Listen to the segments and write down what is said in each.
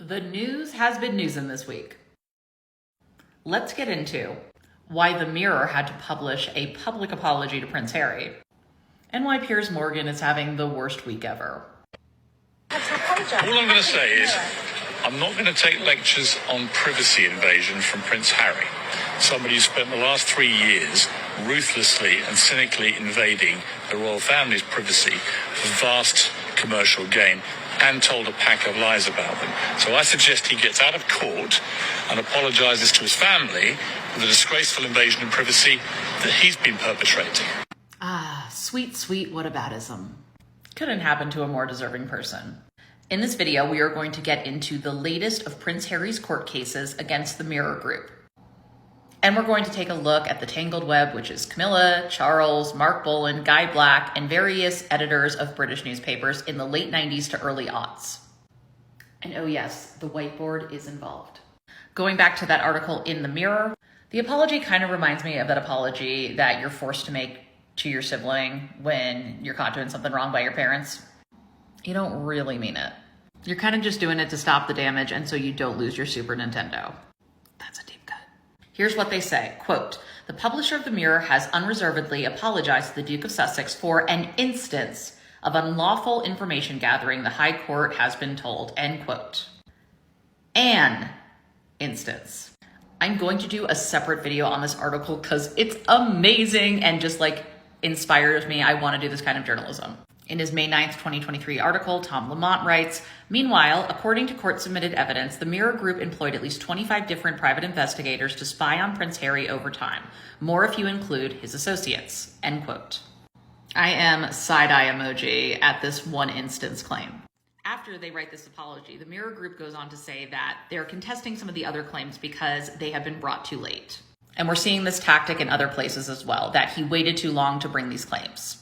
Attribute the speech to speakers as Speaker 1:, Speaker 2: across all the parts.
Speaker 1: The news has been newsing this week. Let's get into why the Mirror had to publish a public apology to Prince Harry, and why Piers Morgan is having the worst week ever.
Speaker 2: All I'm going to say is I'm not going to take lectures on privacy invasion from Prince Harry, somebody who spent the last 3 years ruthlessly and cynically invading the royal family's privacy for vast commercial gain and told a pack of lies about them. So I suggest he gets out of court and apologises to his family for the disgraceful invasion of privacy that he's been perpetrating.
Speaker 1: Sweet, sweet whataboutism. Couldn't happen to a more deserving person. In this video, we are going to get into the latest of Prince Harry's court cases against the Mirror Group. And we're going to take a look at the tangled web, which is Camilla, Charles, Mark Bolland, Guy Black, and various editors of British newspapers in the late 90s to early aughts. And oh yes, the whiteboard is involved. Going back to that article in the Mirror, the apology kind of reminds me of that apology that you're forced to make to your sibling when you're caught doing something wrong by your parents. You don't really mean it. You're kind of just doing it to stop the damage and so you don't lose your Super Nintendo. That's a deep cut. Here's what they say, quote, "The publisher of the Mirror has unreservedly apologized to the Duke of Sussex for an instance of unlawful information gathering, the High Court has been told," end quote. An instance. I'm going to do a separate video on this article because it's amazing and just like inspires me. I want to do this kind of journalism. In his May 9th, 2023 article, Tom Lamont writes, "Meanwhile, according to court-submitted evidence, the Mirror Group employed at least 25 different private investigators to spy on Prince Harry over time. More if you include his associates," end quote. I am side-eye emoji at this one instance claim. After they write this apology, the Mirror Group goes on to say that they're contesting some of the other claims because they have been brought too late. And we're seeing this tactic in other places as well, that he waited too long to bring these claims.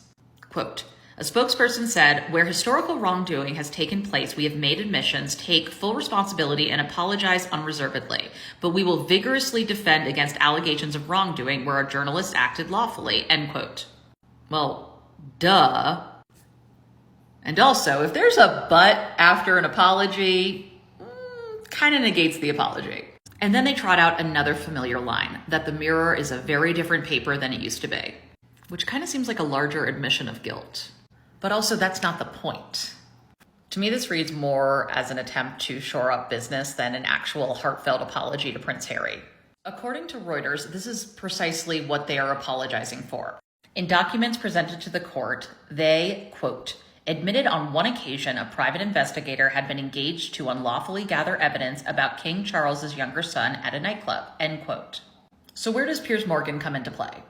Speaker 1: Quote, "A spokesperson said, 'Where historical wrongdoing has taken place, we have made admissions, take full responsibility, and apologize unreservedly. But we will vigorously defend against allegations of wrongdoing where our journalists acted lawfully,' end quote." Well, duh. And also, if there's a but after an apology, kind of negates the apology. And then they trot out another familiar line, that the Mirror is a very different paper than it used to be, which kind of seems like a larger admission of guilt. But also, that's not the point. To me, this reads more as an attempt to shore up business than an actual heartfelt apology to Prince Harry. According to Reuters, this is precisely what they are apologizing for. In documents presented to the court, they, quote, "admitted on one occasion a private investigator had been engaged to unlawfully gather evidence about King Charles's younger son at a nightclub," end quote. So where does Piers Morgan come into play?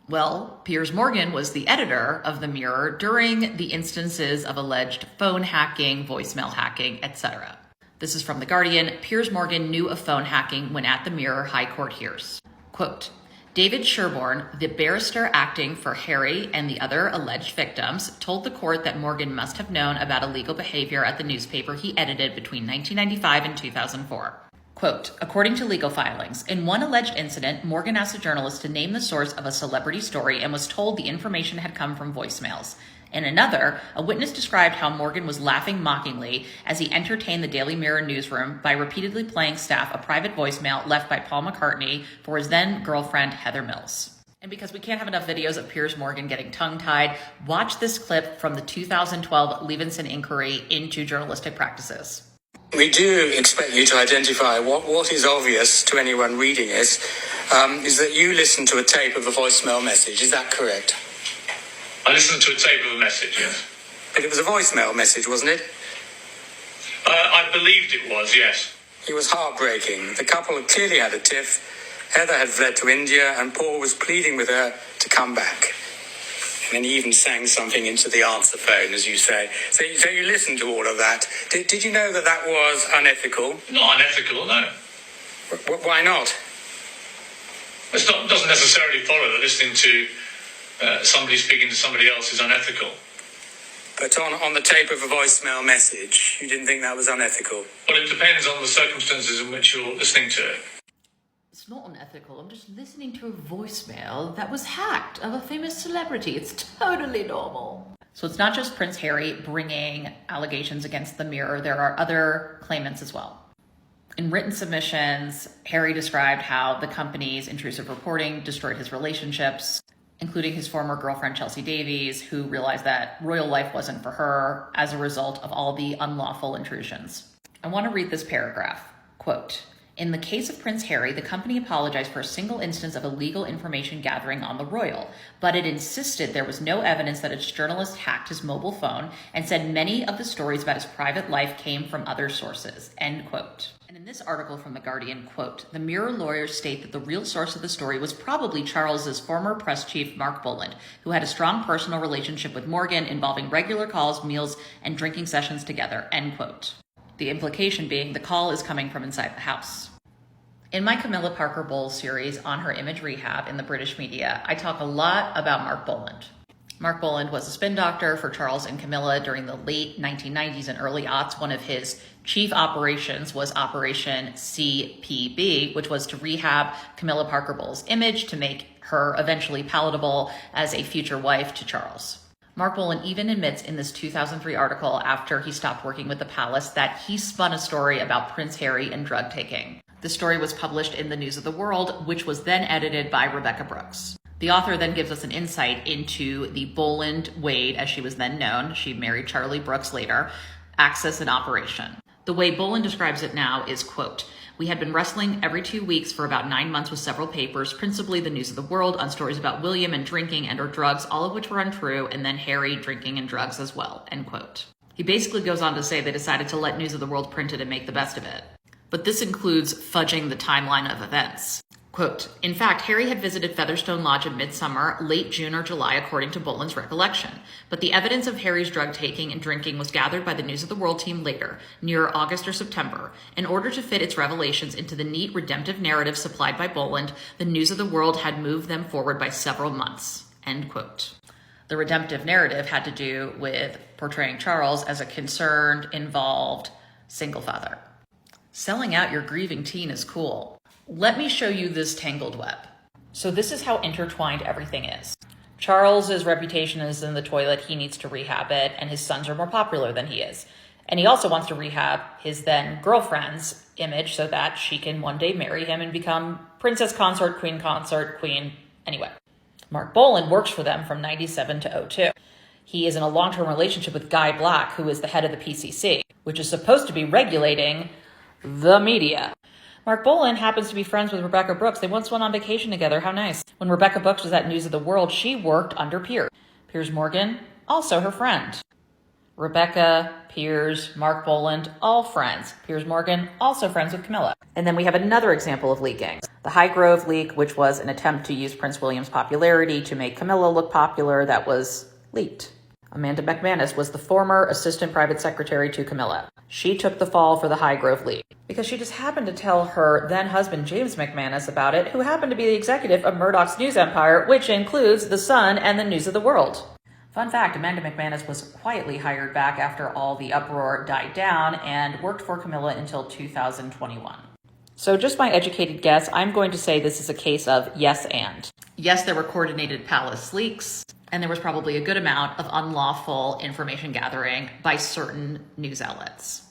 Speaker 1: Well, Piers Morgan was the editor of the Mirror during the instances of alleged phone hacking, voicemail hacking, etc. This is from The Guardian. Piers Morgan knew of phone hacking when at the Mirror High Court hears. Quote, "David Sherborne, the barrister acting for Harry and the other alleged victims, told the court that Morgan must have known about illegal behavior at the newspaper he edited between 1995 and 2004. Quote, "According to legal filings, in one alleged incident, Morgan asked a journalist to name the source of a celebrity story and was told the information had come from voicemails. In another, a witness described how Morgan was laughing mockingly as he entertained the Daily Mirror newsroom by repeatedly playing staff a private voicemail left by Paul McCartney for his then-girlfriend Heather Mills." And because we can't have enough videos of Piers Morgan getting tongue-tied, watch this clip from the 2012 Levinson inquiry into journalistic practices.
Speaker 3: "We do expect you to identify what is obvious to anyone reading it, is that you listened to a tape of a voicemail message. Is that correct?"
Speaker 2: I listened to a tape of a message, yes.
Speaker 3: But it was a voicemail message, wasn't it?
Speaker 2: I believed it was, yes.
Speaker 3: It was heartbreaking. The couple had clearly had a tiff. Heather had fled to India and Paul was pleading with her to come back. And then he even sang something into the answer phone, as you say. So you listened to all of that. Did you know that that was unethical?
Speaker 2: Not unethical, no.
Speaker 3: Why not?
Speaker 2: It doesn't necessarily follow that listening to somebody speaking to somebody else is unethical.
Speaker 3: But on the tape of a voicemail message, you didn't think that was unethical?
Speaker 2: Well, it depends on the circumstances in which you're listening to it.
Speaker 1: It's not unethical. I'm just listening to a voicemail that was hacked of a famous celebrity. It's totally normal. So it's not just Prince Harry bringing allegations against the Mirror. There are other claimants as well. In written submissions, Harry described how the company's intrusive reporting destroyed his relationships, including his former girlfriend, Chelsea Davies, who realized that royal life wasn't for her as a result of all the unlawful intrusions. I want to read this paragraph. Quote, "In the case of Prince Harry, the company apologized for a single instance of illegal information gathering on the royal, but it insisted there was no evidence that its journalist hacked his mobile phone and said many of the stories about his private life came from other sources." End quote. And in this article from The Guardian, quote, "The Mirror lawyers state that the real source of the story was probably Charles's former press chief, Mark Bolland, who had a strong personal relationship with Morgan involving regular calls, meals, and drinking sessions together." End quote. The implication being the call is coming from inside the house. In my Camilla Parker Bowles series on her image rehab in the British media, I talk a lot about Mark Bolland. Mark Bolland was a spin doctor for Charles and Camilla during the late 1990s and early aughts. One of his chief operations was Operation CPB, which was to rehab Camilla Parker Bowles' image to make her eventually palatable as a future wife to Charles. Mark Bolland even admits in this 2003 article after he stopped working with the palace that he spun a story about Prince Harry and drug taking. The story was published in the News of the World, which was then edited by Rebecca Brooks. The author then gives us an insight into the Bolland Wade, as she was then known, she married Charlie Brooks later, axis and operation. The way Bolland describes it now is, quote, "We had been wrestling every 2 weeks for about 9 months with several papers, principally the News of the World, on stories about William and drinking and or drugs, all of which were untrue, and then Harry drinking and drugs as well," end quote. He basically goes on to say they decided to let News of the World print it and make the best of it. But this includes fudging the timeline of events. Quote, "In fact, Harry had visited Featherstone Lodge in midsummer, late June or July, according to Bolland's recollection. But the evidence of Harry's drug taking and drinking was gathered by the News of the World team later, near August or September. In order to fit its revelations into the neat redemptive narrative supplied by Bolland, the News of the World had moved them forward by several months." End quote. The redemptive narrative had to do with portraying Charles as a concerned, involved, single father. Selling out your grieving teen is cool. Let me show you this tangled web. So this is how intertwined everything is. Charles's reputation is in the toilet. He needs to rehab it, and his sons are more popular than he is. And he also wants to rehab his then girlfriend's image so that she can one day marry him and become princess consort, queen, anyway. Mark Bolland works for them from 97 to 02. He is in a long-term relationship with Guy Black, who is the head of the PCC, which is supposed to be regulating the media. Mark Bolland happens to be friends with Rebecca Brooks. They once went on vacation together. How nice. When Rebecca Brooks was at News of the World, she worked under Piers. Piers Morgan, also her friend. Rebecca, Piers, Mark Bolland, all friends. Piers Morgan, also friends with Camilla. And then we have another example of leaking. The Highgrove leak, which was an attempt to use Prince William's popularity to make Camilla look popular, that was leaked. Amanda McManus was the former assistant private secretary to Camilla. She took the fall for the Highgrove leak because she just happened to tell her then husband James McManus about it, who happened to be the executive of Murdoch's news empire, which includes The Sun and the News of the World. Fun fact, Amanda McManus was quietly hired back after all the uproar died down and worked for Camilla until 2021. So just my educated guess, I'm going to say this is a case of yes and. Yes, there were coordinated palace leaks, and there was probably a good amount of unlawful information gathering by certain news outlets.